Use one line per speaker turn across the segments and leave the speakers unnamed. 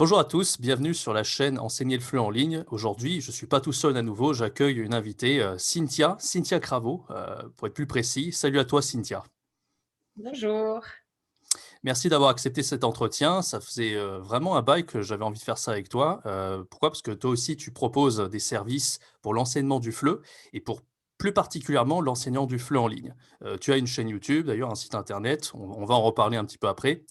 Bonjour à tous, bienvenue sur la chaîne Enseigner le FLE en ligne. Aujourd'hui, je ne suis pas tout seul à nouveau, j'accueille une invitée, Cynthia Cravot, pour être plus précis. Salut à toi Cynthia.
Bonjour.
Merci d'avoir accepté cet entretien. Ça faisait vraiment un bail que j'avais envie de faire ça avec toi. Pourquoi? Parce que toi aussi, tu proposes des services pour l'enseignement du FLE et pour plus particulièrement l'enseignement du FLE en ligne. Tu as une chaîne YouTube, d'ailleurs un site internet, on va en reparler un petit peu après.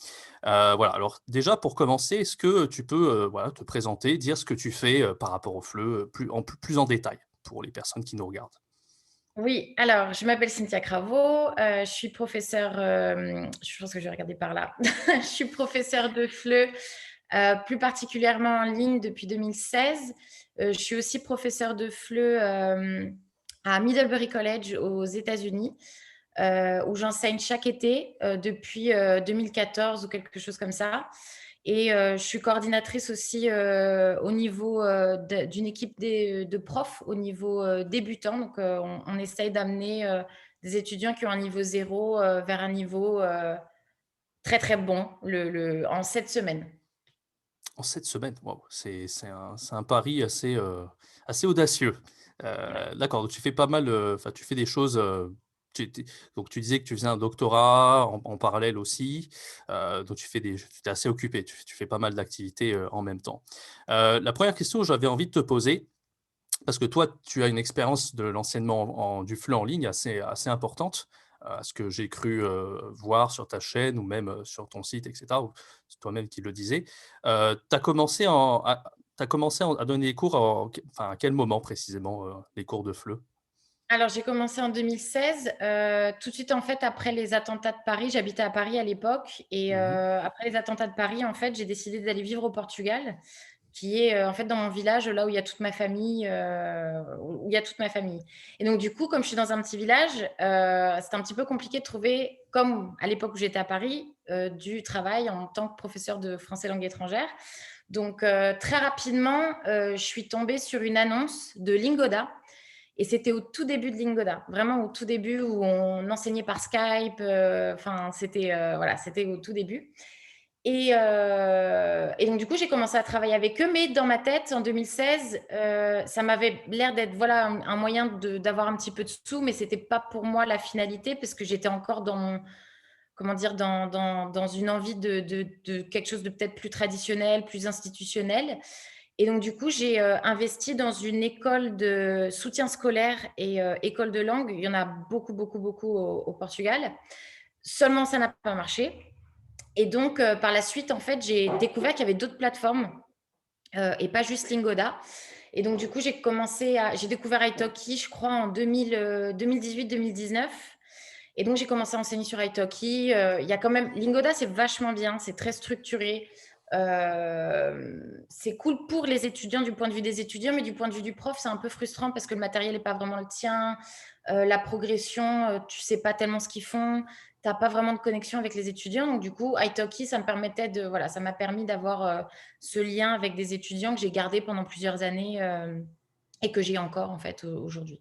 Voilà, alors déjà pour commencer, est-ce que tu peux voilà, te présenter, dire ce que tu fais par rapport au FLE plus en détail pour les personnes qui nous regardent?
Oui, alors je m'appelle Cynthia Cravot, je suis professeure, je pense que je vais regarder par là. Je suis professeure de FLE, plus particulièrement en ligne depuis 2016. Je suis aussi professeure de FLE, à Middlebury College aux États-Unis, où j'enseigne chaque été, depuis, 2014 ou quelque chose comme ça. Et je suis coordinatrice aussi, au niveau, d'une équipe de profs au niveau, débutant. Donc on essaye d'amener, des étudiants qui ont un niveau zéro vers un niveau, très, très bon en 7 semaines.
En 7 semaines, waouh, c'est un pari assez audacieux.
Ouais.
D'accord, donc tu fais pas mal, enfin tu fais des choses, tu donc tu disais que tu faisais un doctorat en parallèle aussi, donc tu es assez occupé, tu fais pas mal d'activités, en même temps. La première question que j'avais envie de te poser, parce que toi, tu as une expérience de l'enseignement du FLE en ligne assez importante, à ce que j'ai cru, voir sur ta chaîne ou même, sur ton site et cetera, ou c'est toi-même qui le disais. Tu as commencé à donner des cours à quel moment précisément, les cours de FLE?
Alors j'ai commencé en 2016, tout de suite en fait après les attentats de Paris. J'habitais à Paris à l'époque et
Mmh.
après les attentats de Paris, en fait, j'ai décidé d'aller vivre au Portugal, qui est, en fait, dans mon village, là où il y a toute ma famille, où il y a toute ma famille. Et donc du coup, comme je suis dans un petit village, c'était un petit peu compliqué de trouver, comme à l'époque où j'étais à Paris, du travail en tant que professeure de français langue étrangère. Donc très rapidement, je suis tombée sur une annonce de Lingoda et c'était au tout début de Lingoda, vraiment au tout début où on enseignait par Skype, enfin c'était, voilà, c'était au tout début. Et donc du coup, j'ai commencé à travailler avec eux, mais dans ma tête, en 2016, ça m'avait l'air d'être, voilà, un moyen d'avoir un petit peu de sous, mais c'était pas pour moi la finalité parce que j'étais encore dans mon, comment dire? Dans une envie de quelque chose de peut-être plus traditionnel, plus institutionnel. Et donc du coup, j'ai, investi dans une école de soutien scolaire et école de langue. Il y en a beaucoup, beaucoup, beaucoup au Portugal. Seulement ça n'a pas marché et donc par la suite, en fait, j'ai découvert qu'il y avait d'autres plateformes, et pas juste Lingoda. Et donc du coup, j'ai découvert italki, je crois, en 2018-2019. Et donc j'ai commencé à enseigner sur italki. Il y a quand même Lingoda, c'est vachement bien, c'est très structuré. C'est cool pour les étudiants, du point de vue des étudiants, mais du point de vue du prof, c'est un peu frustrant parce que le matériel n'est pas vraiment le tien. La progression, tu sais pas tellement ce qu'ils font. Tu as pas vraiment de connexion avec les étudiants. Donc du coup, italki, voilà, ça m'a permis d'avoir ce lien avec des étudiants que j'ai gardé pendant plusieurs années, et que j'ai encore en fait aujourd'hui.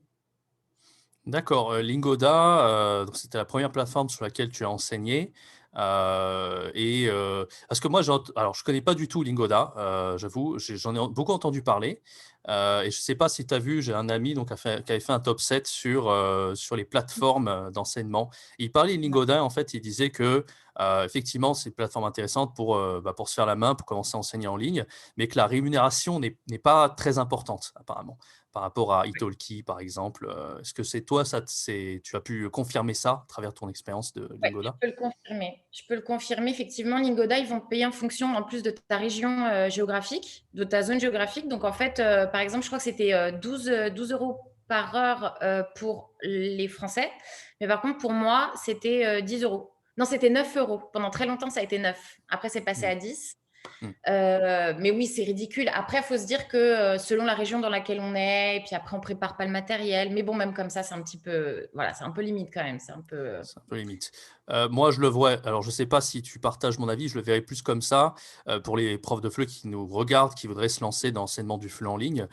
D'accord, Lingoda, donc c'était la première plateforme sur laquelle tu as enseigné, parce que moi alors je connais pas du tout Lingoda, j'avoue, j'en ai beaucoup entendu parler, et je sais pas si tu as vu, j'ai un ami donc qui avait fait un top 7 sur les plateformes, d'enseignement. Il parlait de Lingoda, en fait, il disait que, effectivement, c'est une plateforme intéressante pour se faire la main, pour commencer à enseigner en ligne, mais que la rémunération n'est pas très importante apparemment par rapport à italki, par exemple. Est-ce que c'est toi, tu as pu confirmer ça à travers ton expérience de
Ouais, je
Lingoda?
peux le confirmer. Je peux le confirmer. Effectivement, Lingoda, ils vont te payer en fonction, en plus de ta région géographique, de ta zone géographique. Donc, en fait, par exemple, je crois que c'était 12 euros par heure pour les Français. Mais par contre, pour moi, c'était 10 euros. Non, c'était 9 euros. Pendant très longtemps, ça a été 9. Après, c'est passé
Mmh,
à 10.
mmh.
Mais oui, c'est ridicule. Après, il faut se dire que selon la région dans laquelle on est, et puis après, on prépare pas le matériel. Mais bon, même comme ça, c'est un petit peu, voilà, c'est un peu limite quand même. C'est un peu.
C'est un peu limite. Moi, je le vois alors je ne sais pas si tu partages mon avis, je le verrais plus comme ça, pour les profs de FLE qui nous regardent, qui voudraient se lancer dans l'enseignement du FLE en ligne.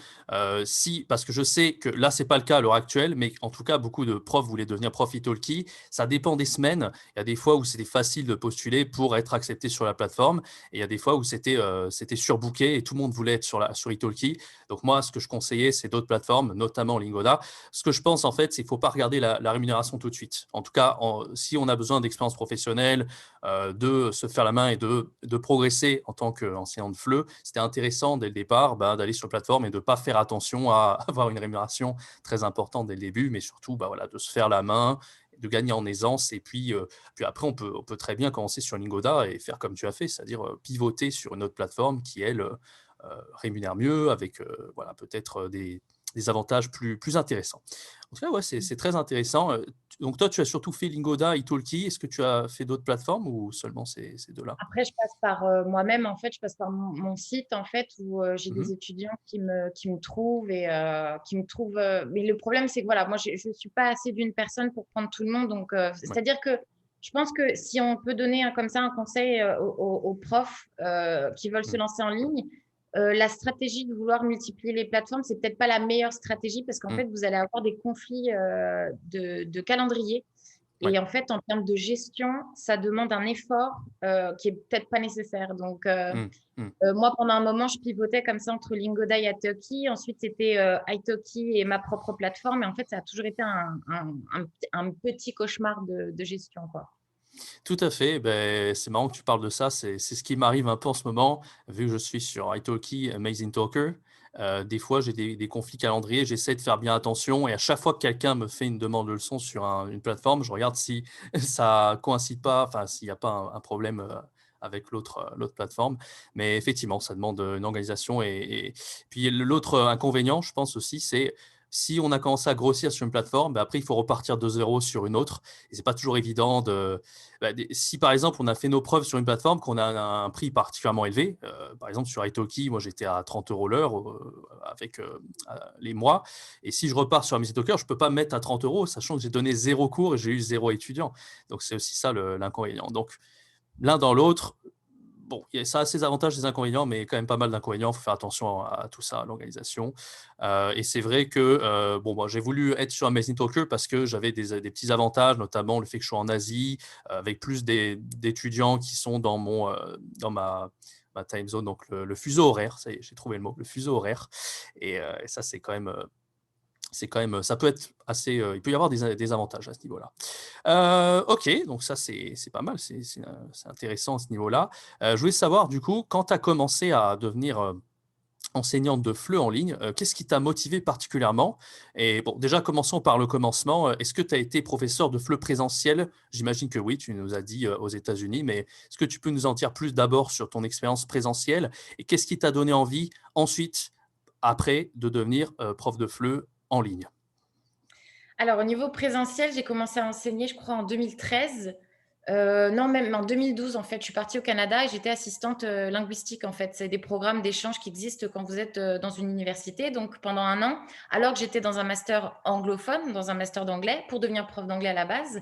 Si parce que je sais que là, c'est pas le cas à l'heure actuelle, mais en tout cas, beaucoup de profs voulaient devenir prof italki. Ça dépend des semaines. Il y a des fois où c'était facile de postuler pour être accepté sur la plateforme et il y a des fois où c'était surbooké et tout le monde voulait être sur Italki. Donc moi, ce que je conseillais, c'est d'autres plateformes, notamment Lingoda. Ce que je pense, en fait, c'est qu'il ne faut pas regarder la rémunération tout de suite. En tout cas, si on a besoin d'expérience professionnelle, de se faire la main et de progresser en tant qu'enseignant de FLE, c'était intéressant dès le départ d'aller sur la plateforme et de ne pas faire attention à avoir une rémunération très importante dès le début, mais surtout voilà, de se faire la main, de gagner en aisance. Et puis après, on peut très bien commencer sur Lingoda et faire comme tu as fait, c'est-à-dire pivoter sur une autre plateforme qui, elle, rémunère mieux, avec voilà, peut-être des avantages plus intéressants. En tout cas, ouais, c'est très intéressant. Donc toi, tu as surtout fait Lingoda, Italki. Est-ce que tu as fait d'autres plateformes ou seulement ces deux-là?
Après, je passe par moi-même, en fait, je passe par mon site, en fait, où j'ai
Mhm.
des étudiants qui me trouvent et qui me trouvent. Mais le problème, c'est que voilà, moi, je ne suis pas assez d'une personne pour prendre tout le monde. Donc,
Ouais.
c'est-à-dire que je pense que si on peut donner comme ça un conseil aux profs qui veulent se
Mhm.
lancer en ligne, la stratégie de vouloir multiplier les plateformes, c'est peut-être pas la meilleure stratégie parce qu'en
Mhm.
fait, vous allez avoir des conflits de calendrier.
Ouais.
Et en fait, en termes de gestion, ça demande un effort qui est peut-être pas nécessaire. Donc,
Mhm. Mhm.
moi, pendant un moment, je pivotais comme ça entre Lingoda et Italki. Ensuite, c'était Italki et ma propre plateforme. Et en fait, ça a toujours été un petit cauchemar de gestion, quoi.
Tout à fait. Ben, c'est marrant que tu parles de ça. C'est ce qui m'arrive un peu en ce moment, vu que je suis sur Italki, Amazing Talker. Des fois, j'ai des conflits calendriers. J'essaie de faire bien attention. Et à chaque fois que quelqu'un me fait une demande de leçon sur une plateforme, je regarde si ça coïncide pas, enfin, s'il n'y a pas un problème avec l'autre plateforme. Mais effectivement, ça demande une organisation. Et puis, l'autre inconvénient, je pense aussi, c'est si on a commencé à grossir sur une plateforme, ben après, il faut repartir de zéro sur une autre. Et c'est pas toujours évident si par exemple on a fait nos preuves sur une plateforme, qu'on a un prix particulièrement élevé, par exemple sur Italki, moi j'étais à 30 € l'heure avec les mois, et si je repars sur Amazing Talker, je ne peux pas me mettre à 30 €, sachant que j'ai donné zéro cours et j'ai eu zéro étudiant. Donc c'est aussi ça l'inconvénient. Donc l'un dans l'autre, bon, ça a ses avantages, ses inconvénients, mais quand même pas mal d'inconvénients. Il faut faire attention à tout ça, à l'organisation. Et c'est vrai que bon, moi, j'ai voulu être sur Amazing Talker parce que j'avais des petits avantages, notamment le fait que je sois en Asie, avec plus d'étudiants qui sont dans ma time zone, donc le fuseau horaire. Ça y est, j'ai trouvé le mot, le fuseau horaire. Et ça, c'est quand même, ça peut être assez, il peut y avoir des avantages à ce niveau-là. OK, donc ça, c'est pas mal, c'est intéressant à ce niveau-là. Je voulais savoir, du coup, quand tu as commencé à devenir, enseignante de FLE en ligne, qu'est-ce qui t'a motivé particulièrement? Et bon, déjà, commençons par le commencement. Est-ce que tu as été professeur de FLE présentiel? J'imagine que oui, tu nous as dit, aux États-Unis, mais est-ce que tu peux nous en dire plus d'abord sur ton expérience présentielle? Et qu'est-ce qui t'a donné envie ensuite, après, de devenir, prof de FLE en ligne?
Alors, au niveau présentiel, j'ai commencé à enseigner, je crois, en 2013. Non, même en 2012, en fait, je suis partie au Canada et j'étais assistante linguistique, en fait. C'est des programmes d'échange qui existent quand vous êtes dans une université. Donc, pendant un an, alors que j'étais dans un master anglophone, dans un master d'anglais, pour devenir prof d'anglais à la base,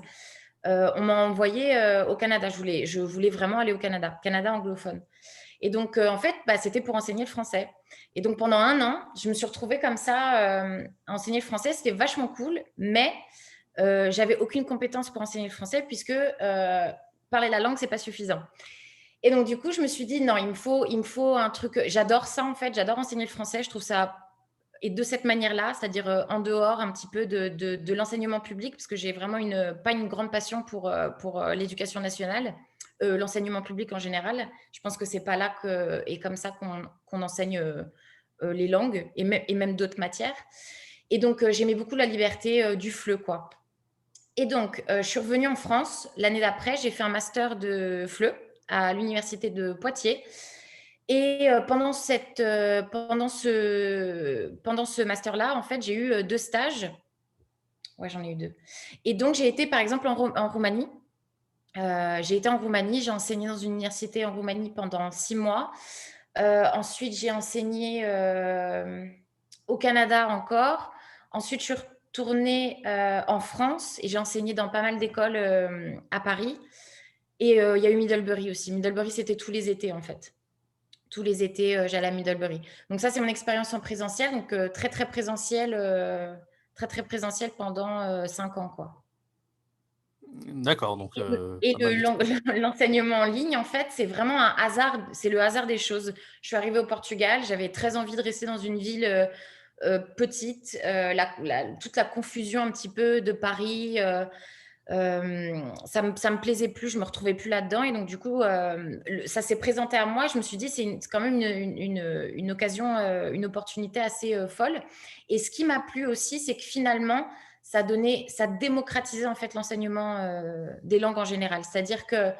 on m'a envoyée au Canada. Je voulais vraiment aller au Canada, Canada anglophone. Et donc, en fait, c'était pour enseigner le français. Et donc, pendant un an, je me suis retrouvée comme ça à enseigner le français. C'était vachement cool, mais j'avais aucune compétence pour enseigner le français puisque parler la langue, c'est pas suffisant. Et donc, du coup, je me suis dit, non, il me faut un truc. J'adore ça, en fait. J'adore enseigner le français. Je trouve ça. Et de cette manière-là, c'est-à-dire en dehors un petit peu de l'enseignement public, parce que j'ai vraiment pas une grande passion pour l'éducation nationale, l'enseignement public en général. Je pense que c'est pas là et comme ça qu'on enseigne les langues et même d'autres matières. Et donc, j'aimais beaucoup la liberté du FLE, quoi. Et donc, je suis revenue en France l'année d'après. J'ai fait un master de FLE à l'université de Poitiers. Et pendant ce master-là, en fait, j'ai eu 2 stages. Ouais, j'en ai eu 2. Et donc, j'ai été, par exemple, en Roumanie. J'ai été en Roumanie, j'ai enseigné dans une université en Roumanie pendant 6 mois. Ensuite, j'ai enseigné au Canada encore. Ensuite, je suis retournée en France et j'ai enseigné dans pas mal d'écoles à Paris. Et il y a eu Middlebury aussi. Middlebury, c'était tous les étés, en fait. Tous les étés, j'allais à Middlebury. Donc ça, c'est mon expérience en présentiel. Donc très, très présentiel pendant 5 ans, quoi.
D'accord, donc
Et
pas mal de choses.
l'enseignement en ligne, en fait, c'est vraiment un hasard, c'est le hasard des choses. Je suis arrivée au Portugal, j'avais très envie de rester dans une ville, petite, toute la confusion un petit peu de Paris, ça me plaisait plus, je me retrouvais plus là-dedans et donc du coup, ça s'est présenté à moi. Je me suis dit: C'est quand même une occasion, une opportunité assez, folle» et ce qui m'a plu aussi, c'est que finalement, ça démocratisait en fait l'enseignement, des langues en général. C'est-à-dire que,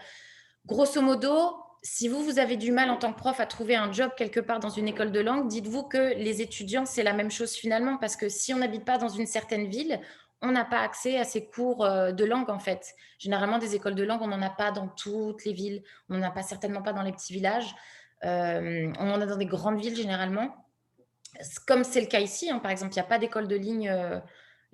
grosso modo, si vous avez du mal en tant que prof à trouver un job quelque part dans une école de langue, dites-vous que les étudiants, c'est la même chose finalement, parce que si on n'habite pas dans une certaine ville, on n'a pas accès à ces cours de langue en fait. Généralement, des écoles de langue, on n'en a pas dans toutes les villes, on n'en a pas certainement pas dans les petits villages, on en a dans des grandes villes généralement, comme c'est le cas ici, hein, par exemple, il n'y a pas d'école de ligne.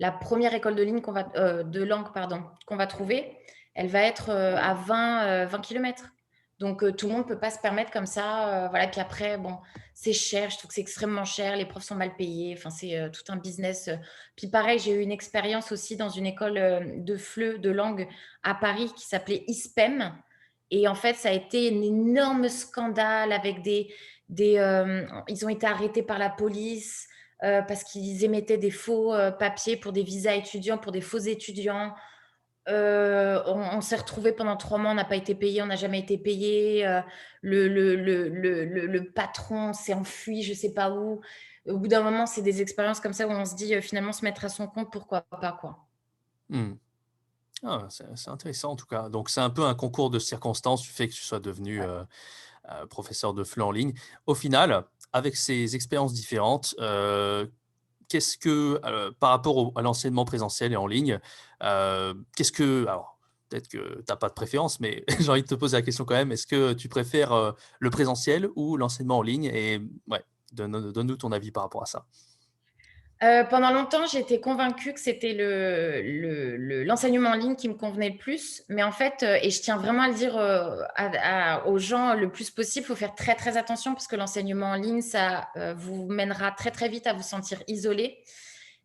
La première école de ligne de langue, pardon, qu'on va trouver, elle va être à 20 kilomètres. Donc, tout le monde ne peut pas se permettre comme ça. Voilà. Puis après, bon, c'est cher. Je trouve que c'est extrêmement cher. Les profs sont mal payés. Enfin, c'est tout un business. Puis pareil, j'ai eu une expérience aussi dans une école de FLE, de langue à Paris qui s'appelait ISPEM. Et en fait, ça a été un énorme scandale avec ils ont été arrêtés par la police parce qu'ils émettaient des faux papiers pour des visas étudiants, pour des faux étudiants. On s'est retrouvés pendant 3 mois, on n'a pas été payé, on n'a jamais été payé. Le patron s'est enfui, je ne sais pas où. Au bout d'un moment, c'est des expériences comme ça où on se dit finalement se mettre à son compte, pourquoi pas quoi.
Mmh. Ah, c'est intéressant en tout cas. Donc c'est un peu un concours de circonstances du fait que tu sois devenu, professeur de FLE en ligne. Au final, avec ces expériences différentes, qu'est-ce que, par rapport à l'enseignement présentiel et en ligne, qu'est-ce que alors peut-être que tu as pas de préférence, mais j'ai envie de te poser la question quand même. Est-ce que tu préfères, le présentiel ou l'enseignement en ligne? Et ouais, donne-nous ton avis par rapport à ça.
Pendant longtemps, j'étais convaincue que c'était l'enseignement en ligne qui me convenait le plus. Mais en fait, et je tiens vraiment à le dire aux gens le plus possible, il faut faire très, très attention parce que l'enseignement en ligne, ça vous mènera très, très vite à vous sentir isolé.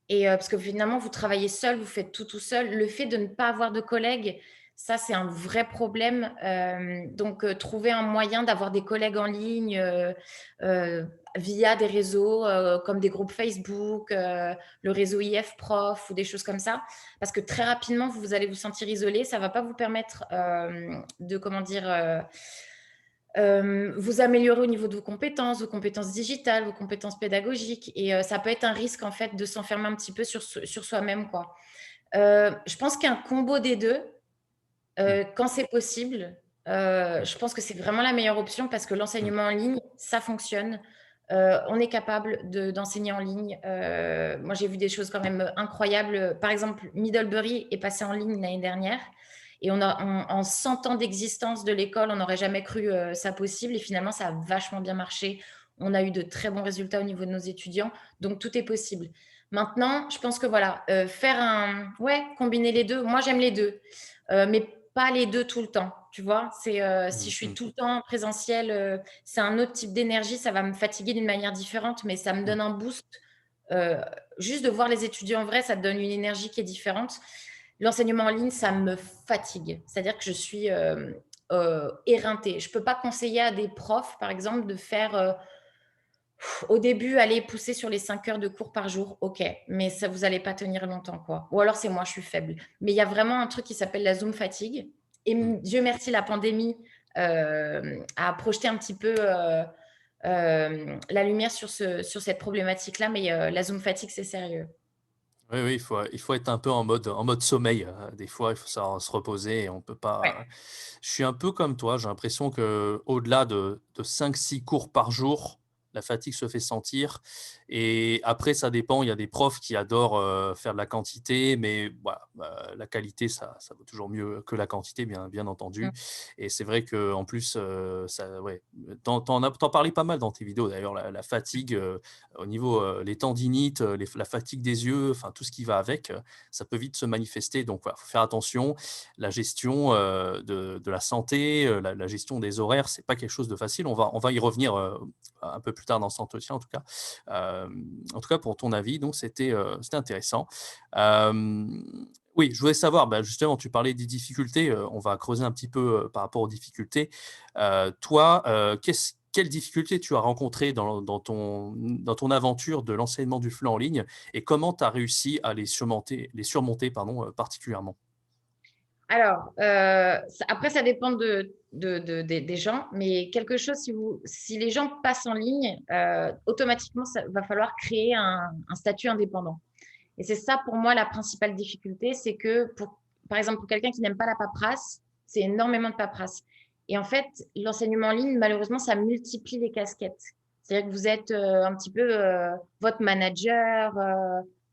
Et parce que finalement, vous travaillez seul, vous faites tout seul. Le fait de ne pas avoir de collègues, ça, c'est un vrai problème. Donc, trouver un moyen d'avoir des collègues en ligne euh, via des réseaux comme des groupes Facebook, le réseau IF Prof ou des choses comme ça. Parce que très rapidement, vous allez vous sentir isolé. Ça ne va pas vous permettre de, comment dire, vous améliorer au niveau de vos compétences digitales, vos compétences pédagogiques. Et ça peut être un risque, en fait, de s'enfermer un petit peu sur soi-même, quoi. Je pense qu'un combo des deux,
Mmh.
quand c'est possible, je pense que c'est vraiment la meilleure option parce que
Mmh.
l'enseignement en ligne, ça fonctionne. On est capable d'enseigner en ligne. Moi, j'ai vu des choses quand même incroyables. Par exemple, Middlebury est passé en ligne l'année dernière et en 100 ans d'existence de l'école, on n'aurait jamais cru ça possible et finalement, ça a vachement bien marché. On a eu de très bons résultats au niveau de nos étudiants, donc tout est possible. Maintenant, je pense que voilà, ouais, combiner les deux. Moi, j'aime les deux, mais pas les deux tout le temps. Tu vois, si
Mmh
je suis
mh.
tout le temps en présentiel, c'est un autre type d'énergie, ça va me fatiguer d'une manière différente, mais ça me
Mmh.
donne un boost. Heu, Juste de voir les étudiants en vrai, ça te donne une énergie qui est différente. L'enseignement en ligne, ça me fatigue. C'est-à-dire que je suis, éreintée. Je peux pas conseiller à des profs, par exemple, de faire, au début, aller pousser sur les 5 heures de cours par jour, OK, mais ça vous allez pas tenir longtemps, quoi. Ou alors c'est moi, je suis faible. Mais il y a vraiment un truc qui s'appelle la Zoom fatigue et
Mmh.
Dieu merci, la pandémie, a projeté un petit peu, la lumière sur cette problématique-là, mais la Zoom fatigue, c'est sérieux.
Oui, oui, il faut être un peu en mode sommeil, des fois, il faut savoir se reposer et on peut
Ouais.
pas je suis un peu comme toi, j'ai l'impression qu'au-delà de 5-6 cours par jour, la fatigue se fait sentir et après ça dépend, il y a des profs qui adorent, faire de la quantité, mais voilà, la qualité ça vaut toujours mieux que la quantité, bien
Mmh.
entendu et c'est vrai qu'en plus, ça ouais, tu parlais pas mal dans tes vidéos d'ailleurs, la fatigue, au niveau, les tendinites, la fatigue des yeux, enfin tout ce qui va avec, ça peut vite se manifester. Donc voilà, faut faire attention. La gestion, de la santé, la gestion des horaires, c'est pas quelque chose de facile. On va y revenir, un peu plus tard dans cet entretien en tout cas. En tout cas pour ton avis, donc c'était intéressant. Hem, Oui, je voulais savoir, bah, justement, tu parlais des difficultés, on va creuser un petit peu, par rapport aux difficultés. Toi, quelles difficultés tu as rencontrées dans ton aventure de l'enseignement du FLE en ligne et comment tu as réussi à les surmonter pardon, particulièrement?
Alors, après, ça dépend des gens, mais quelque chose, si les gens passent en ligne, automatiquement, ça va falloir créer un statut indépendant. Et c'est ça, pour moi, la principale difficulté, c'est que, par exemple, pour quelqu'un qui n'aime pas la paperasse, c'est énormément de paperasse. Et en fait, l'enseignement en ligne, malheureusement, ça multiplie les casquettes. C'est-à-dire que vous êtes un petit peu votre manager,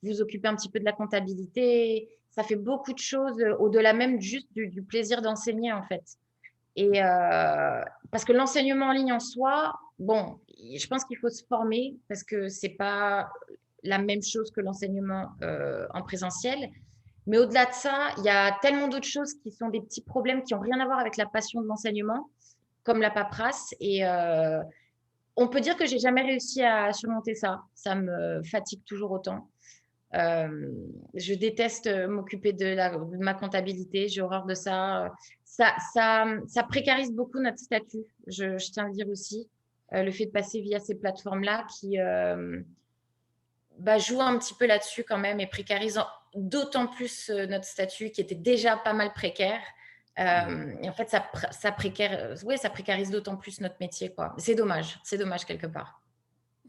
vous occupez un petit peu de la comptabilité. Ça fait beaucoup de choses au-delà même juste du plaisir d'enseigner, en fait. Et parce que l'enseignement en ligne en soi, bon, je pense qu'il faut se former parce que c'est pas la même chose que l'enseignement en présentiel. Mais au-delà de ça, il y a tellement d'autres choses qui sont des petits problèmes qui n'ont rien à voir avec la passion de l'enseignement, comme la paperasse. Et on peut dire que j'ai jamais réussi à surmonter ça. Ça me fatigue toujours autant. Euh, je déteste m'occuper de ma comptabilité, j'ai horreur de ça. Ça précarise beaucoup notre statut, je tiens à le dire aussi. Le fait de passer via ces plateformes-là qui jouent un petit peu là-dessus quand même et précarisent d'autant plus notre statut qui était déjà pas mal précaire.
Mmh.
Et en fait, ça précarise d'autant plus notre métier, quoi. C'est dommage quelque part.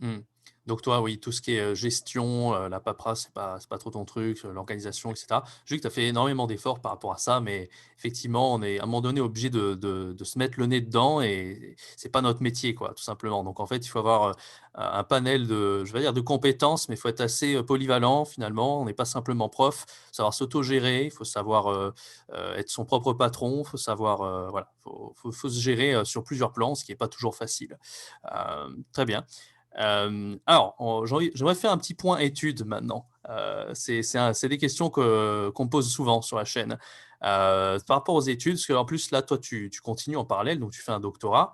Mmh. Donc toi, oui, tout ce qui est, gestion, la paperasse, c'est pas trop ton truc, l'organisation et cetera. Je sais que tu as fait énormément d'efforts par rapport à ça, mais effectivement, on est à un moment donné obligé de se mettre le nez dedans et c'est pas notre métier, quoi, tout simplement. Donc en fait, il faut avoir, un panel de je vais dire de compétences, mais il faut être assez, polyvalent finalement. On n'est pas simplement prof, faut savoir s'autogérer, il faut savoir, être son propre patron, il faut savoir, voilà, faut se gérer, sur plusieurs plans, ce qui est pas toujours facile. Très bien. Alors, j'aimerais faire un petit point études maintenant. C'est des questions qu'on me pose souvent sur la chaîne. Par rapport aux études, parce qu'en plus là, toi, tu continues en parallèle, donc tu fais un doctorat,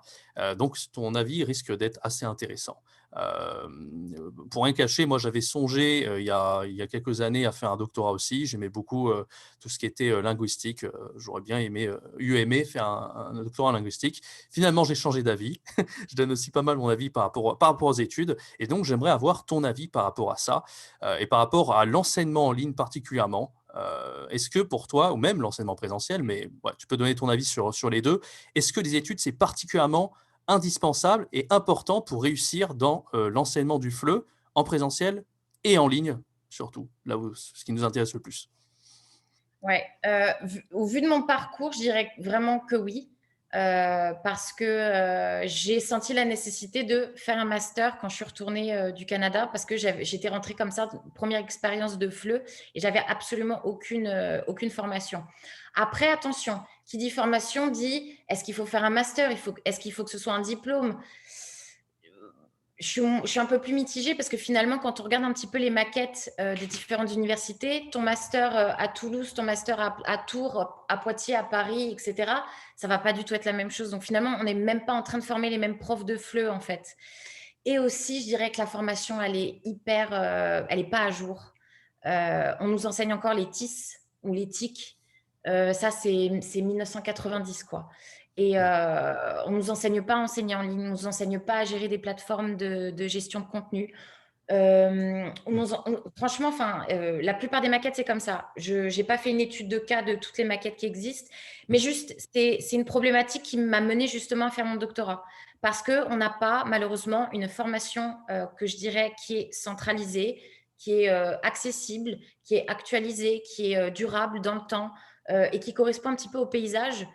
donc ton avis risque d'être assez intéressant. Pour rien cacher, moi, j'avais songé, il y a quelques années à faire un doctorat aussi. J'aimais beaucoup, tout ce qui était, linguistique, j'aurais bien aimé faire un doctorat en linguistique. Finalement, j'ai changé d'avis. Je donne aussi pas mal mon avis par rapport aux études et donc j'aimerais avoir ton avis par rapport à ça, et par rapport à l'enseignement en ligne particulièrement. Est-ce que pour toi ou même l'enseignement présentiel, mais ouais, tu peux donner ton avis sur les 2. Est-ce que les études, c'est particulièrement indispensable et important pour réussir dans, l'enseignement du FLE en présentiel et en ligne surtout, là où ce qui nous intéresse le plus?
Ouais, au vu de mon parcours, je dirais vraiment que oui, parce que, j'ai senti la nécessité de faire un master quand je suis retournée, du Canada parce que j'étais rentrée comme ça, première expérience de FLE et j'avais absolument aucune formation. Après attention, qui dit formation dit: «Est-ce qu'il faut faire un master? Est-ce qu'il faut que ce soit un diplôme?» Je suis un peu plus mitigée parce que finalement, quand on regarde un petit peu les maquettes des différentes universités, ton master à Toulouse, ton master à Tours, à Poitiers, à Paris, etc., ça va pas du tout être la même chose. Donc finalement, on n'est même pas en train de former les mêmes profs de FLE en fait. Et aussi, je dirais que la formation, elle est pas à jour. On nous enseigne encore les TIS ou les TIC. Ça, c'est 1990, quoi. Et
Mmh.
on ne nous enseigne pas à enseigner en ligne, on ne nous enseigne pas à gérer des plateformes de gestion de contenu.
Mmh.
Franchement, enfin, la plupart des maquettes, c'est comme ça. Je n'ai pas fait une étude de cas de toutes les maquettes qui existent, mais
Mmh.
juste, c'est une problématique qui m'a menée justement à faire mon doctorat. Parce qu'on n'a pas, malheureusement, une formation que je dirais qui est centralisée, qui est accessible, qui est actualisée, qui est durable dans le temps et qui correspond un petit peu au paysage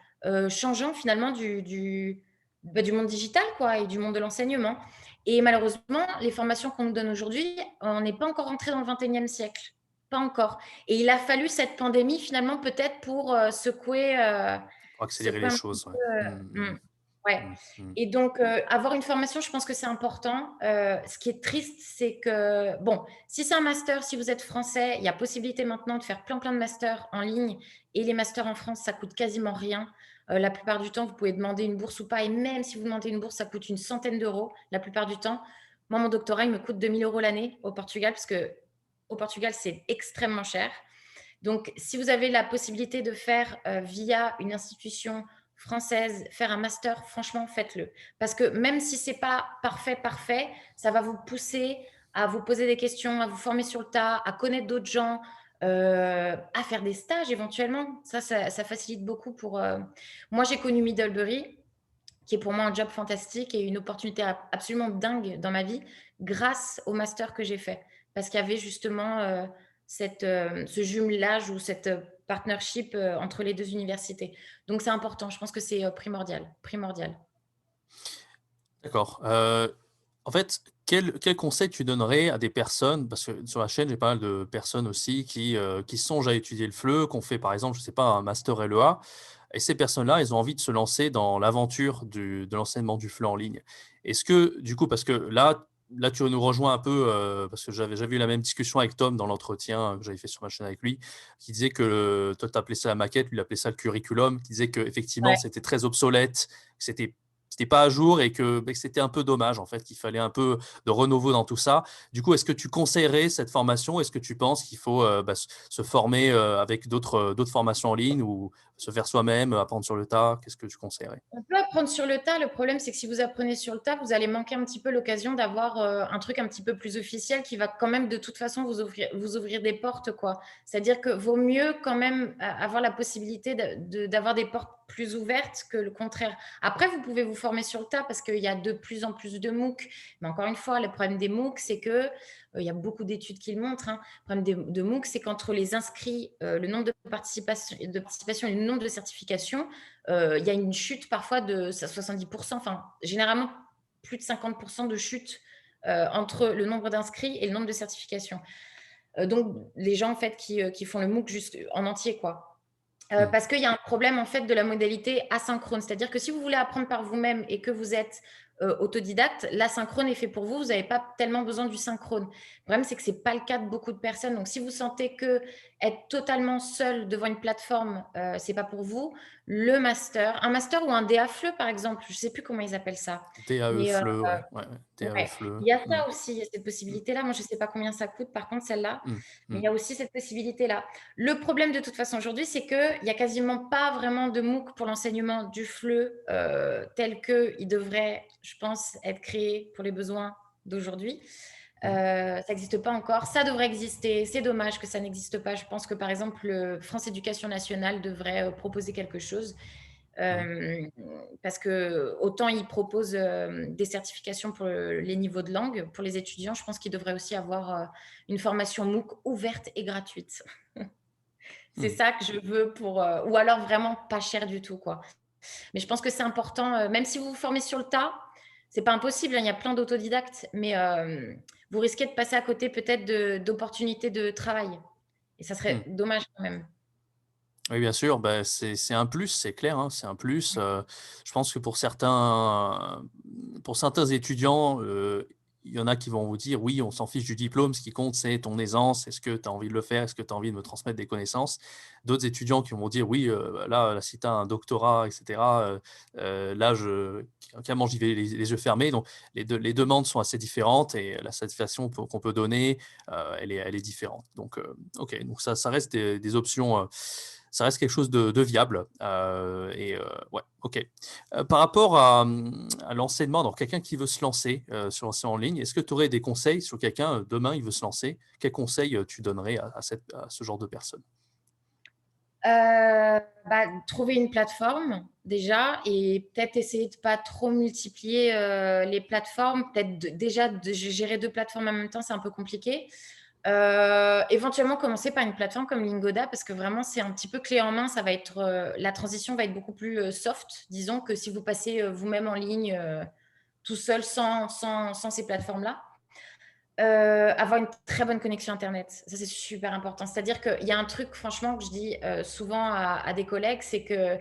changeant finalement du monde digital quoi, et du monde de l'enseignement. Et malheureusement, les formations qu'on nous donne aujourd'hui, on n'est pas encore rentré dans le 21e siècle. Pas encore. Et il a fallu cette pandémie finalement peut-être pour
Pour accélérer
secouer
les
un petit
choses, ouais.
peu.
Mmh mh.
Ouais.
Mmh. Mmh.
Et donc, avoir une formation, je pense que c'est important. Ce qui est triste, c'est que, bon, si c'est un master, si vous êtes français, il y a possibilité maintenant de faire plein, plein de masters en ligne. Et les masters en France, ça coûte quasiment rien. La plupart du temps, vous pouvez demander une bourse ou pas. Et même si vous demandez une bourse, ça coûte une centaine d'euros la plupart du temps. Moi, mon doctorat, il me coûte 2 000 € l'année au Portugal, parce que au Portugal, c'est extrêmement cher. Donc, si vous avez la possibilité de faire via une institution française, faire un master, franchement, faites-le. Parce que même si c'est pas parfait, parfait, ça va vous pousser à vous poser des questions, à vous former sur le tas, à connaître d'autres gens, à faire des stages éventuellement. Ça facilite beaucoup pour. Moi, j'ai connu Middlebury, qui est pour moi un job fantastique et une opportunité absolument dingue dans ma vie, grâce au master que j'ai fait. Parce qu'il y avait justement ce jumelage ou cette partnership entre les deux universités. Donc c'est important, je pense que c'est primordial, primordial.
D'accord. En fait, quel conseil tu donnerais à des personnes parce que sur la chaîne, j'ai pas mal de personnes aussi qui songent à étudier le FLE, qui ont fait, par exemple, je sais pas, un master LEA et ces personnes-là, elles ont envie de se lancer dans l'aventure du de l'enseignement du FLE en ligne. Est-ce que, du coup parce que là, tu nous rejoins un peu, parce que j'avais eu la même discussion avec Tom dans l'entretien que j'avais fait sur ma chaîne avec lui, qui disait que toi, tu appelais ça la maquette, lui, il appelait ça le curriculum, qui disait qu'effectivement,
Ouais.
c'était très obsolète, que c'était pas à jour et que c'était un peu dommage en fait, qu'il fallait un peu de renouveau dans tout ça. Du coup, est-ce que tu conseillerais cette formation? Est-ce que tu penses qu'il faut, se former, avec d'autres formations en ligne ou se faire soi-même, apprendre sur le tas? Qu'est-ce que tu conseillerais?
On peut apprendre sur le tas. Le problème, c'est que si vous apprenez sur le tas, vous allez manquer un petit peu l'occasion d'avoir un truc un petit peu plus officiel qui va quand même de toute façon vous ouvrir des portes, quoi. C'est-à-dire que vaut mieux quand même avoir la possibilité d'avoir des portes plus ouvertes que le contraire. Après, vous pouvez vous former sur le tas parce qu'il y a de plus en plus de MOOC. Mais encore une fois, le problème des MOOC, c'est que il y a beaucoup d'études qui le montrent, hein. Le problème de MOOC, c'est qu'entre les inscrits, le nombre de participation et le nombre de certifications, il y a une chute parfois de 70%, enfin, généralement plus de 50% de chute entre le nombre d'inscrits et le nombre de certifications. Donc, les gens en fait qui font le MOOC juste en entier, quoi.
Mmh.
Parce qu'il y a un problème en fait de la modalité asynchrone. C'est-à-dire que si vous voulez apprendre par vous-même et que vous êtes autodidacte, l'asynchrone est fait pour vous. Vous n'avez pas tellement besoin du synchrone. Le problème, c'est que ce n'est pas le cas de beaucoup de personnes. Donc, si vous sentez que être totalement seul devant une plateforme, ce n'est pas pour vous, un master ou un DA FLE, par exemple, je ne sais plus comment ils appellent ça.
DAE
Mais
FLE, ouais, ouais, ouais, DAE
ouais,
FLE.
il y a
Mmh.
ça aussi, il y a cette
Mmh.
possibilité-là. Moi, je ne sais pas combien ça coûte, par contre, celle-là,
Mmh.
mais il
Mmh.
y a aussi cette possibilité-là. Le problème, de toute façon, aujourd'hui, c'est qu'il n'y a quasiment pas vraiment de MOOC pour l'enseignement du FLE tel qu'il devrait, je pense, être créé pour les besoins d'aujourd'hui.
Mmh.
Ça n'existe pas encore. Ça devrait exister. C'est dommage que ça n'existe pas. Je pense que, par exemple, France Éducation nationale devrait proposer quelque chose.
Mmh.
Parce que autant ils proposent des certifications pour les niveaux de langue, pour les étudiants, je pense qu'ils devraient aussi avoir une formation MOOC ouverte et gratuite. C'est
Mmh.
ça que je veux pour, ou alors vraiment pas cher du tout, quoi. Mais je pense que c'est important, même si vous vous formez sur le tas, c'est pas impossible, hein, il y a plein d'autodidactes, mais vous risquez de passer à côté peut-être d'opportunités de travail. Et ça serait
Mmh.
dommage quand même.
Oui, bien sûr, bah, c'est un plus, c'est clair, hein, c'est un plus. Je pense que pour certains étudiants, il y en a qui vont vous dire: «Oui, on s'en fiche du diplôme, ce qui compte, c'est ton aisance. Est-ce que tu as envie de le faire? Est-ce que tu as envie de me transmettre des connaissances?» D'autres étudiants qui vont dire: «Oui, bah, là, si tu as un doctorat et cetera, là, clairement, j'y vais les yeux fermés». Donc les demandes sont assez différentes et la satisfaction qu'on peut donner, elle est différente. Donc OK, donc ça reste des options, ça reste quelque chose de viable, ouais, OK. Par rapport à l'enseignement, donc quelqu'un qui veut se lancer, sur l'enseignement en ligne, est-ce que tu aurais des conseils sur quelqu'un, demain il veut se lancer? Quels conseils, tu donnerais à ce genre de personne?
Bah, trouver une plateforme déjà et peut-être essayer de pas trop multiplier, les plateformes. Peut-être déjà de gérer 2 plateformes en même temps, c'est un peu compliqué. Éventuellement commencer par une plateforme comme Lingoda parce que vraiment c'est un petit peu clé en main. Ça va être, la transition va être beaucoup plus, soft, disons, que si vous passez, vous-même en ligne, tout seul sans ces plateformes-là. Avoir une très bonne connexion internet, ça c'est super important. C'est-à-dire qu'il y a un truc franchement que je dis, souvent à des collègues, c'est que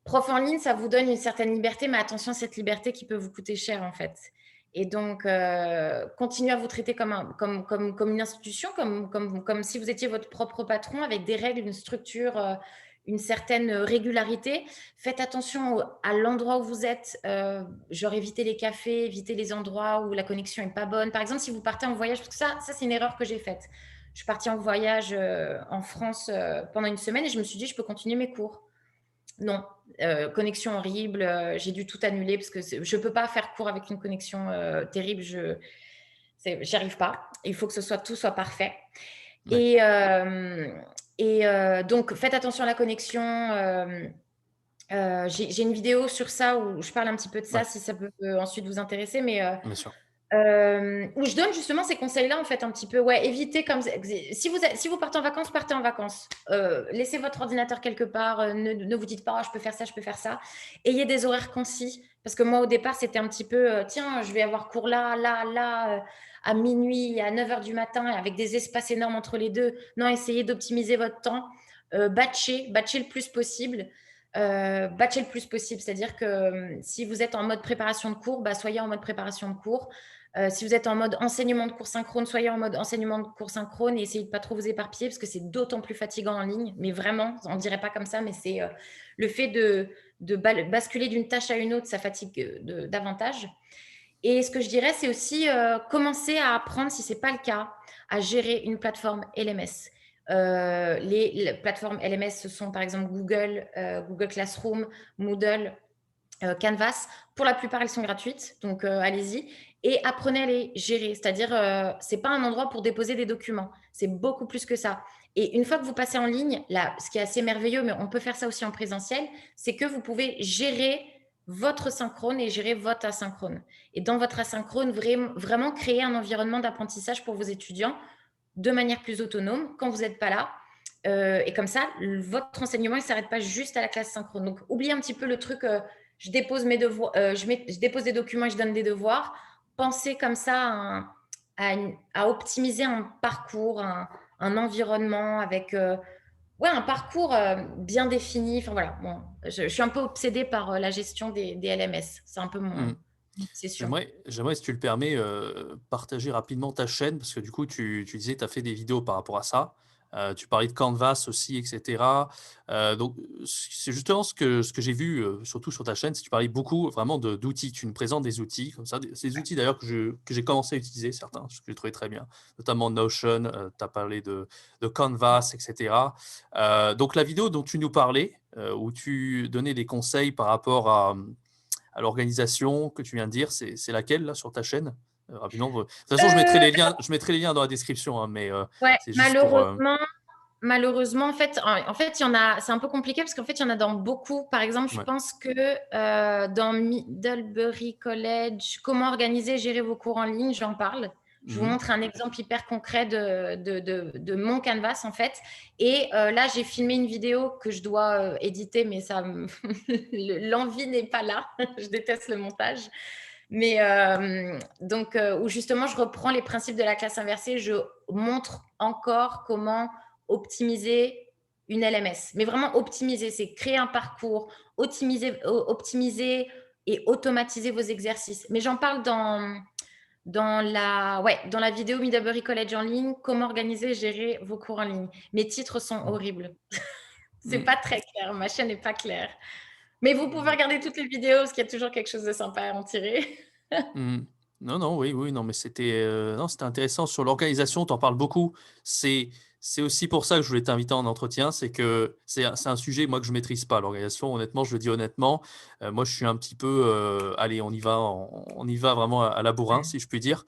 prof en ligne, ça vous donne une certaine liberté, mais attention à cette liberté qui peut vous coûter cher en fait. Et donc, continuez à vous traiter comme une institution, comme si vous étiez votre propre patron avec des règles, une structure, une certaine régularité. Faites attention à l'endroit où vous êtes, genre évitez les cafés, évitez les endroits où la connexion est pas bonne. Par exemple, si vous partez en voyage, parce que ça c'est une erreur que j'ai faite. Je suis partie en voyage, en France, pendant une semaine et je me suis dit: «Je peux continuer mes cours». Non, connexion horrible, j'ai dû tout annuler parce que je peux pas faire cours avec une connexion, terrible, j'y arrive pas. Il faut que tout soit parfait
Ouais,
et hem donc faites attention à la connexion, j'ai une vidéo sur ça où je parle un petit peu de ça
ouais,
si ça peut, ensuite vous intéresser, mais
bien sûr.
où je donne justement ces conseils-là, en fait, un petit peu, ouais, évitez comme si vous partez en vacances, partez en vacances. Laissez votre ordinateur quelque part, ne vous dites pas: «Oh, je peux faire ça, je peux faire ça». Ayez des horaires concis parce que moi, au départ, c'était un petit peu, «Tiens, je vais avoir cours là, là, là, à minuit, à 9 heures du matin» avec des espaces énormes entre les 2. Non, essayez d'optimiser votre temps, batchez le plus possible, batchez le plus possible. C'est-à-dire que, si vous êtes en mode préparation de cours, bah, soyez en mode préparation de cours. Si vous êtes en mode enseignement de cours synchrone, soyez en mode enseignement de cours synchrone et essayez de pas trop vous éparpiller parce que c'est d'autant plus fatigant en ligne. Mais vraiment, on dirait pas comme ça, mais c'est le fait de basculer d'une tâche à une autre, ça fatigue davantage. Et ce que je dirais, c'est aussi commencer à apprendre, si ce n'est pas le cas, à gérer une plateforme LMS. Les plateformes LMS, ce sont par exemple Google, Google Classroom, Moodle, Canvas. Pour la plupart, elles sont gratuites, donc allez-y et apprenez à les gérer. C'est-à-dire, c'est pas un endroit pour déposer des documents, c'est beaucoup plus que ça et une fois que vous passez en ligne, là, ce qui est assez merveilleux, mais on peut faire ça aussi en présentiel, c'est que vous pouvez gérer votre synchrone et gérer votre asynchrone et dans votre asynchrone, vraiment créer un environnement d'apprentissage pour vos étudiants de manière plus autonome quand vous n'êtes pas là, et comme ça, votre enseignement, il ne s'arrête pas juste à la classe synchrone. Donc, oubliez un petit peu le truc, je dépose mes devoirs, je dépose des documents et je donne des devoirs. Pensez comme ça à optimiser un parcours, un environnement avec ouais, un parcours bien défini. Enfin voilà, bon, je suis un peu obsédée par la gestion des LMS. C'est un peu
Mmh.
mon obsession.
J'aimerais, si tu le permets, partager rapidement ta chaîne parce que du coup, tu disais, tu as fait des vidéos par rapport à ça. Tu parlais de Canvas aussi et cetera. Donc, c'est justement ce que j'ai vu, surtout sur ta chaîne, c'est que tu parlais beaucoup vraiment d'outils. Tu nous présentes des outils comme ça, ces outils d'ailleurs que j'ai commencé à utiliser certains, que j'ai trouvé très bien, notamment Notion, tu as parlé de Canvas et cetera. Donc la vidéo dont tu nous parlais, où tu donnais des conseils par rapport à l'organisation que tu viens de dire, c'est laquelle là sur ta chaîne? Rapidement, de toute façon,
Euh,
je mettrai les liens dans la description, hein, mais
ouais,
c'est juste pour,
malheureusement, en fait, il y en a c'est un peu compliqué parce qu'en fait, il y en a dans beaucoup. Par exemple, je
ouais.
pense que, dans Middlebury College, comment organiser et gérer vos cours en ligne, j'en parle. Je vous
Mmh.
montre un exemple hyper concret de mon Canvas, en fait et là, j'ai filmé une vidéo que je dois, éditer mais ça me l'envie n'est pas là. Je déteste le montage. Mais donc, où justement, je reprends les principes de la classe inversée. Je montre encore comment optimiser une LMS. Mais vraiment optimiser, c'est créer un parcours, optimiser et automatiser vos exercices. Mais j'en parle dans la vidéo Middlebury College en ligne, comment organiser et gérer vos cours en ligne. Mes titres sont
Mmh.
horribles. C'est
Mmh.
pas très clair, ma chaîne n'est pas claire. Mais vous pouvez
Mmh.
regarder toutes les vidéos parce qu'il y a toujours quelque chose de sympa à en tirer.
Mmh. Non, non, oui, oui, non, mais c'était, non, c'était intéressant sur l'organisation, tu en parles beaucoup. C'est c'est aussi pour ça que je voulais t'inviter en entretien, c'est que c'est un sujet, moi, que je maîtrise pas, l'organisation. Honnêtement, je le dis honnêtement, moi, je suis un petit peu, allez, on y va vraiment à la bourrin, si je puis dire.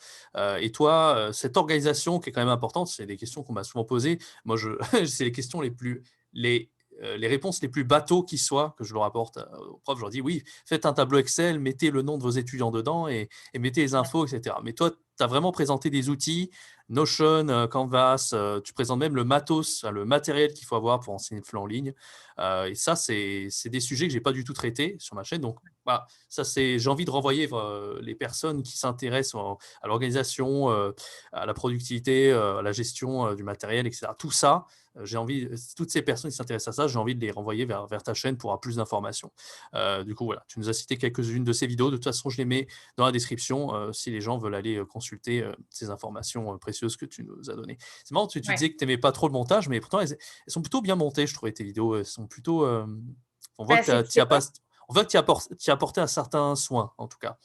Et toi, cette organisation qui est quand même importante, c'est des questions qu'on m'a souvent posées. Moi, je c'est les questions les réponses les plus bateaux qui soient, que je leur apporte, aux profs. Je leur dis: «Oui, faites un tableau Excel, mettez le nom de vos étudiants dedans et mettez les infos et cetera». Mais toi, tu as vraiment présenté des outils, Notion, Canvas, tu présentes même le matos, le matériel qu'il faut avoir pour enseigner le FLE en ligne. Et ça, c'est des sujets que j'ai pas du tout traités sur ma chaîne. Donc, voilà, ça c'est j'ai envie de renvoyer les personnes qui s'intéressent à l'organisation, à la productivité, à la gestion, du matériel et cetera. Tout ça, j'ai envie toutes ces personnes qui s'intéressent à ça, j'ai envie de les renvoyer vers ta chaîne pour avoir plus d'informations. Du coup, voilà, tu nous as cité quelques-unes de ces vidéos. De toute façon, je les mets dans la description, si les gens veulent aller, consulter, ces informations, précieuses que tu nous as données. C'est marrant, tu
Ouais.
disais que tu aimais pas trop le montage, mais pourtant elles sont plutôt bien montées, je trouvais tes vidéos. Elles sont plutôt, on voit
Bah,
que
c'est
tu as
quoi?
pas on voit que tu as apporté un certain soin, en tout cas.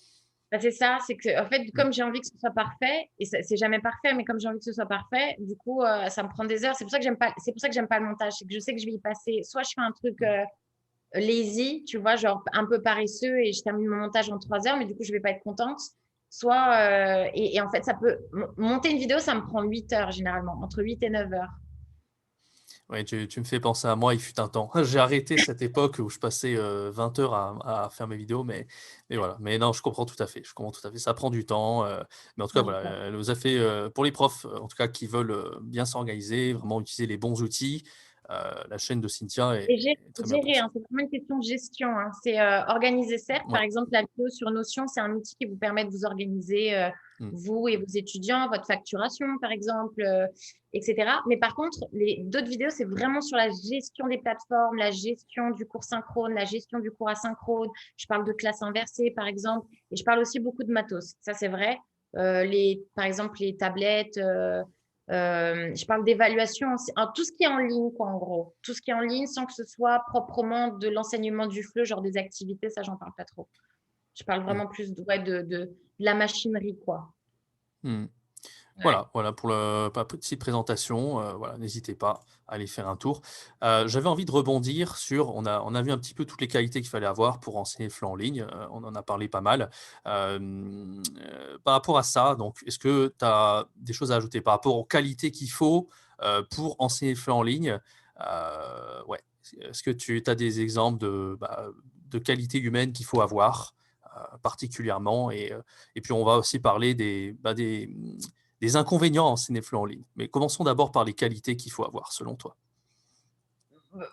Bah, c'est ça, c'est que en fait,
Mmh.
comme j'ai envie que ce soit parfait, et c'est jamais parfait, mais comme j'ai envie que ce soit parfait, du coup, ça me prend des heures. C'est pour ça que j'aime pas le montage. C'est que je sais que je vais y passer. Soit je fais un truc
Mmh.
lazy, tu vois, genre un peu paresseux, et je termine mon montage en 3 heures, mais du coup, je vais pas être contente. Soit, et en fait, monter une vidéo, ça me prend 8 heures généralement, entre 8 et 9 heures.
Ouais, tu me fais penser à moi, il fut un temps. J'ai arrêté cette époque où je passais, 20 heures à faire mes vidéos, mais voilà. Mais non, je comprends tout à fait, je comprends tout à fait. Ça prend du temps, mais en tout cas,
Enfin, du
voilà,
temps.
elle nous a fait, pour les profs, en tout cas, qui veulent, bien s'organiser, vraiment utiliser les bons outils, la chaîne de Cynthia
Et
est très bien
gérer,
pensée.
hein, c'est vraiment une question de gestion, hein. C'est organiser, certes. Par
Ouais.
exemple, la vidéo sur Notion, c'est un outil qui vous permet de vous organiser,
Mmh.
vous et vos étudiants, votre facturation, par exemple, etc. Mais par contre, les d'autres vidéos, c'est vraiment sur la gestion des plateformes, la gestion du cours synchrone, la gestion du cours asynchrone. Je parle de classe inversée, par exemple, et je parle aussi beaucoup de matos. Ça, c'est vrai. Par exemple, les tablettes. Je parle d'évaluation, tout ce qui est en ligne, quoi, en gros. Tout ce qui est en ligne sans que ce soit proprement de l'enseignement du FLE, genre des activités, ça, j'en parle pas trop. Je parle
Mmh.
vraiment plus de la machinerie, quoi.
Mmh.
Ouais.
Voilà pour le pa petite présentation, voilà, n'hésitez pas à aller faire un tour. J'avais envie de rebondir sur on a vu un petit peu toutes les qualités qu'il fallait avoir pour enseigner le FLE en ligne, on en a parlé pas mal. Par rapport à ça, donc est-ce que tu as des choses à ajouter par rapport aux qualités qu'il faut, pour enseigner le FLE en ligne? Ouais, est-ce que tu as des exemples de qualités humaines qu'il faut avoir, particulièrement et puis on va aussi parler des inconvénients à enseigner FLE en ligne. Mais commençons d'abord par les qualités qu'il faut avoir selon toi.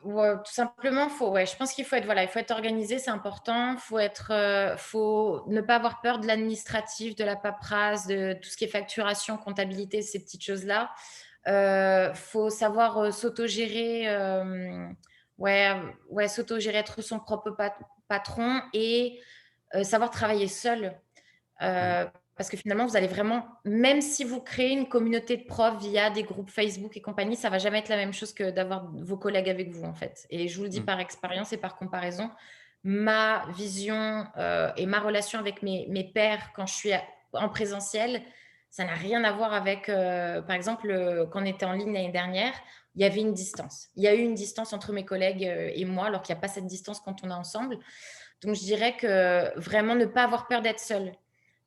Ouais, tout simplement, ouais, je pense qu'il faut être, voilà, il faut être organisé, c'est important. Faut ne pas avoir peur de l'administratif, de la paperasse, de tout ce qui est facturation, comptabilité, ces petites choses-là. Faut savoir s'autogérer, ouais, ouais, s'autogérer, être son propre patron, et savoir travailler seul.
Mmh.
Parce que finalement, vous allez vraiment, même si vous créez une communauté de profs via des groupes Facebook et compagnie, ça va jamais être la même chose que d'avoir vos collègues avec vous, en fait. Et je vous le dis
Mmh.
par expérience et par comparaison, ma vision et ma relation avec mes pairs quand je suis en présentiel, ça n'a rien à voir avec, par exemple, quand on était en ligne l'année dernière, il y avait une distance. Il y a eu une distance entre mes collègues et moi, alors qu'il n'y a pas cette distance quand on est ensemble. Donc, je dirais que vraiment ne pas avoir peur d'être seul.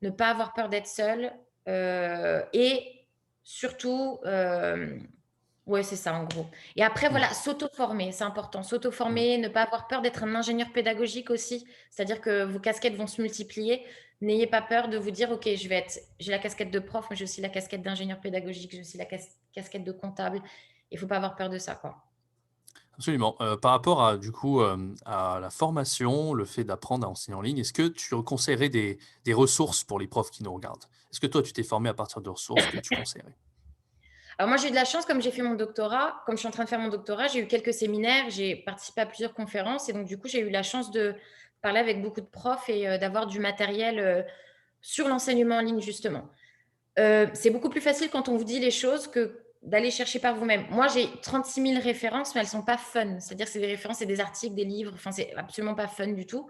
Ne pas avoir peur d'être seul. Et surtout, ouais, c'est ça en gros. Et après,
Mmh.
voilà, s'auto-former, c'est important.
Mmh.
S'auto-former, ne pas avoir peur d'être un ingénieur pédagogique aussi. C'est-à-dire que vos casquettes vont se multiplier. N'ayez pas peur de vous dire, OK, j'ai la casquette de prof, mais j'ai aussi la casquette d'ingénieur pédagogique, j'ai aussi la casquette de comptable. Il ne faut pas avoir peur de ça, quoi.
Absolument. Par rapport à du coup, à la formation, le fait d'apprendre à enseigner en ligne, est-ce que tu conseillerais des ressources pour les profs qui nous regardent? Est-ce que toi, tu t'es formé à partir de ressources que tu conseillerais?
Alors moi, j'ai eu de la chance, comme j'ai fait mon doctorat, comme je suis en train de faire mon doctorat, j'ai eu quelques séminaires, j'ai participé à plusieurs conférences, et donc du coup, j'ai eu la chance de parler avec beaucoup de profs et d'avoir du matériel sur l'enseignement en ligne, justement. C'est beaucoup plus facile quand on vous dit les choses que d'aller chercher par vous-même. Moi, j'ai 36 000 références, mais elles ne sont pas fun. C'est-à-dire que c'est des références, c'est des articles, des livres, enfin, c'est absolument pas fun du tout.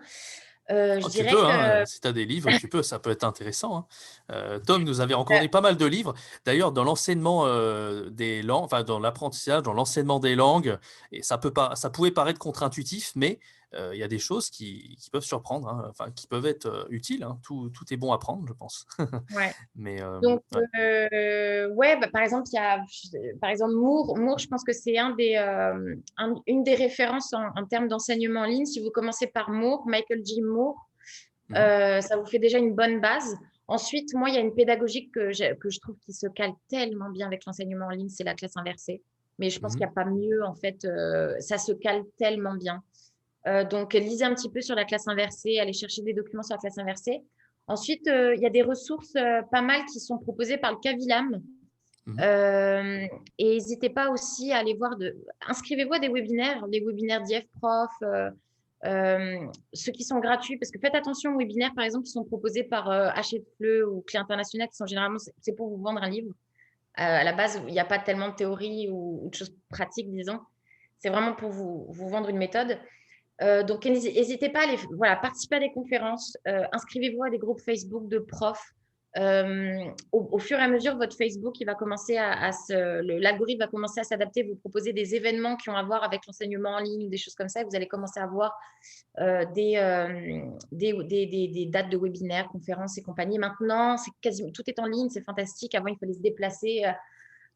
Je
Oh, tu
dirais
peux, hein,
que
si tu as des livres, tu peux, ça peut être intéressant, hein. Tom nous avait recommandé pas mal de livres. D'ailleurs, dans l'enseignement, des langues, enfin dans l'apprentissage, dans l'enseignement des langues et ça pouvait paraître contre-intuitif, mais il y a des choses qui peuvent surprendre, hein, enfin qui peuvent être, utiles, hein. Tout est bon à prendre, je pense.
ouais.
Mais,
Donc,
ouais.
ouais, bah, par exemple, par exemple, Moore, je pense que c'est une des références en termes d'enseignement en ligne. Si vous commencez par Moore, Michael G. Moore,
Mmh mh.
ça vous fait déjà une bonne base. Ensuite, moi, il y a une pédagogie que je trouve qui se cale tellement bien avec l'enseignement en ligne, c'est la classe inversée. Mais je pense
Mmh.
qu'il n'y a pas mieux, en fait, ça se cale tellement bien. Donc, lisez un petit peu sur la classe inversée, allez chercher des documents sur la classe inversée. Ensuite, il y a des ressources pas mal qui sont proposées par le Cavilam.
Mmh.
Euh, et n'hésitez pas aussi à aller voir inscrivez-vous à des webinaires, les webinaires d'IFProf, ceux qui sont gratuits, parce que faites attention aux webinaires, par exemple, qui sont proposés par HFLE ou Clé International, qui sont généralement, c'est pour vous vendre un livre. À la base, il n'y a pas tellement de théorie ou de choses pratiques, disons. C'est vraiment pour vous vendre une méthode. Donc, n'hésitez pas à aller, voilà, participer à des conférences, inscrivez-vous à des groupes Facebook de profs. Au fur et à mesure, votre Facebook, il va commencer l'algorithme va commencer à s'adapter, vous proposer des événements qui ont à voir avec l'enseignement en ligne, des choses comme ça, et vous allez commencer à voir des dates de webinaires, conférences et compagnie. Maintenant, tout est en ligne, c'est fantastique. Avant, il fallait se déplacer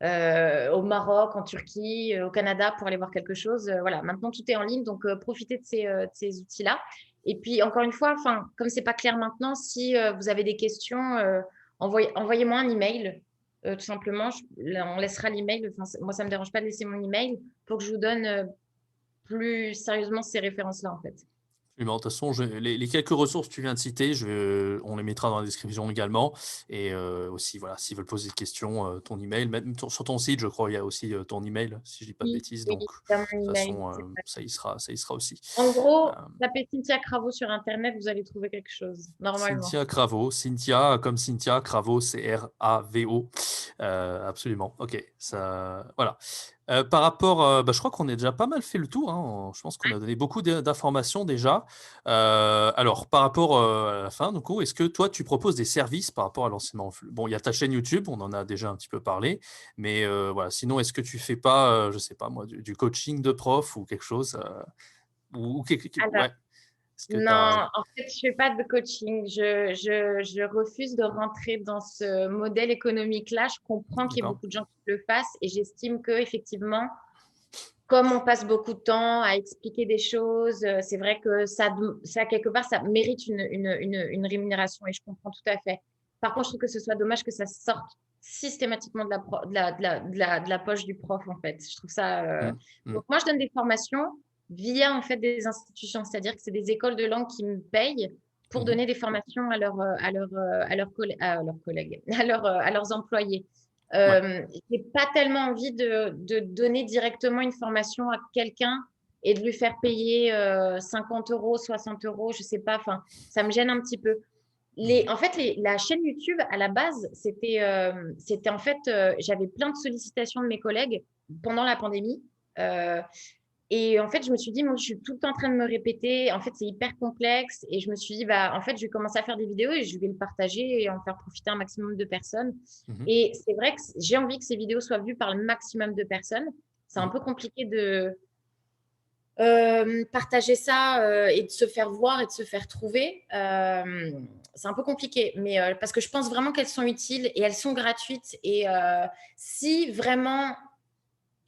au Maroc, en Turquie, au Canada pour aller voir quelque chose. Voilà, maintenant tout est en ligne, donc profitez de ces outils-là. Et puis encore une fois, comme c'est pas clair maintenant, si vous avez des questions, envoyez-moi un email. Tout simplement, on laissera l'email. Moi, ça me dérange pas de laisser mon email pour que je vous donne plus sérieusement ces références-là, en fait.
Absolument. De toute façon, les quelques ressources que tu viens de citer, on les mettra dans la description également. Et aussi, voilà, s'ils veulent poser des questions, ton email, même sur ton site, je crois, il y a aussi ton email, si je dis pas de
Oui,
bêtises.
oui,
Donc,
dans
de
mon
toute
email.
façon, ça y sera aussi.
En
Euh,
gros, tapez Cynthia Cravo sur Internet, vous allez trouver quelque chose, normalement.
Cynthia Cravo, Cynthia comme Cynthia, Cravo, C-R-A-V-O. Absolument. Ok, ça, voilà. Par rapport, je crois qu'on a déjà pas mal fait le tour, hein. Je pense qu'on a donné beaucoup d'informations déjà. Alors, par rapport à la fin, du coup, est-ce que toi, tu proposes des services par rapport à l'enseignement en flux? Bon, il y a ta chaîne YouTube, on en a déjà un petit peu parlé, mais voilà. Sinon, est-ce que tu fais pas, je sais pas moi, du coaching de prof ou quelque chose,
Alors,
ouais. Est-ce que tu
non,
as...
en fait, je fais pas de coaching. Je refuse de rentrer dans ce modèle économique-là. Je comprends qu'il y ait
D'accord.
beaucoup de gens qui le fassent et j'estime que effectivement, comme on passe beaucoup de temps à expliquer des choses, c'est vrai que ça quelque part, ça mérite une rémunération et je comprends tout à fait. Par contre, je trouve que ce soit dommage que ça sorte systématiquement de la poche du prof, en fait. Je trouve ça.
Mm, mm.
Donc, moi, je donne des formations via, en fait, des institutions. C'est-à-dire que c'est des écoles de langue qui me payent pour
Mhm.
donner des formations à leurs collègues, à leurs employés.
Ouais.
J'ai pas tellement envie de donner directement une formation à quelqu'un et de lui faire payer 50 euros, 60 euros, je sais pas. Enfin, ça me gêne un petit peu.
Mhm.
En fait, la chaîne YouTube, à la base, c'était en fait, j'avais plein de sollicitations de mes collègues pendant la pandémie. Euh, et en fait, je me suis dit, moi, je suis tout le temps en train de me répéter. En fait, c'est hyper complexe. Et je me suis dit, bah, en fait, je vais commencer à faire des vidéos et je vais le partager et en faire profiter un maximum de personnes.
Mhm.
Et c'est vrai que j'ai envie que ces vidéos soient vues par le maximum de personnes. C'est un
Mhm.
peu compliqué de partager ça et de se faire voir et de se faire trouver. C'est un peu compliqué, mais parce que je pense vraiment qu'elles sont utiles et elles sont gratuites. Et si vraiment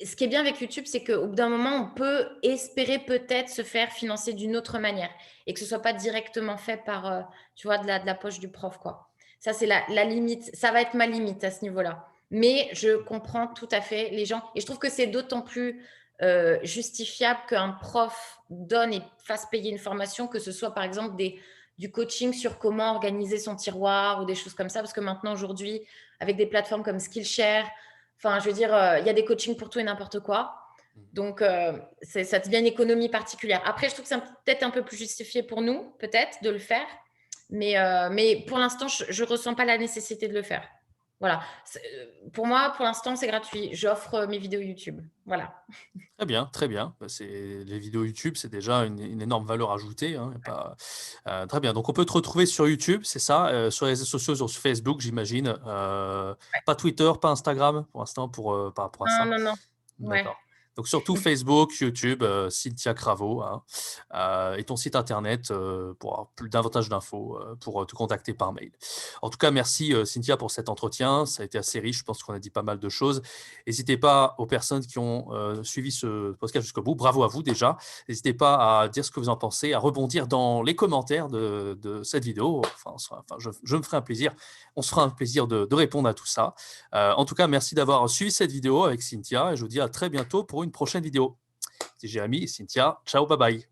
ce qui est bien avec YouTube, c'est qu'au bout d'un moment, on peut espérer peut-être se faire financer d'une autre manière et que ce soit pas directement fait par, tu vois, de la poche du prof, quoi. Ça, c'est la limite. Ça va être ma limite à ce niveau-là. Mais je comprends tout à fait les gens et je trouve que c'est d'autant plus justifiable qu'un prof donne et fasse payer une formation, que ce soit par exemple du coaching sur comment organiser son tiroir ou des choses comme ça, parce que maintenant, aujourd'hui, avec des plateformes comme Skillshare, enfin, je veux dire, il y a des coachings pour tout et n'importe quoi. Donc, ça devient une économie particulière. Après, je trouve que c'est peut-être un peu plus justifié pour nous, peut-être, de le faire. Mais pour l'instant, je ne ressens pas la nécessité de le faire. Voilà. Pour moi, pour l'instant, c'est gratuit. J'offre mes vidéos YouTube. Voilà.
Très bien, très bien. Bah, les vidéos YouTube, c'est déjà une énorme valeur ajoutée, hein, y a pas, très bien. Donc on peut te retrouver sur YouTube, c'est ça? Sur les réseaux sociaux, sur Facebook, j'imagine, pas Twitter, pas Instagram pour l'instant par rapport à
Non,
ça?
non, non. Ouais.
D'accord. Donc surtout Facebook, YouTube, Cynthia Cravo, hein, et ton site internet, pour avoir plus davantage d'infos, pour, te contacter par mail. En tout cas, merci, Cynthia pour cet entretien. Ça a été assez riche, je pense qu'on a dit pas mal de choses. N'hésitez pas aux personnes qui ont, suivi ce podcast jusqu'au bout, bravo à vous déjà. N'hésitez pas à dire ce que vous en pensez, à rebondir dans les commentaires de cette vidéo. Enfin, je me ferai un plaisir, on se fera un plaisir de répondre à tout ça. En tout cas, merci d'avoir suivi cette vidéo avec Cynthia et je vous dis à très bientôt pour une prochaine vidéo. C'était Jérémy et Cynthia. Ciao, bye bye.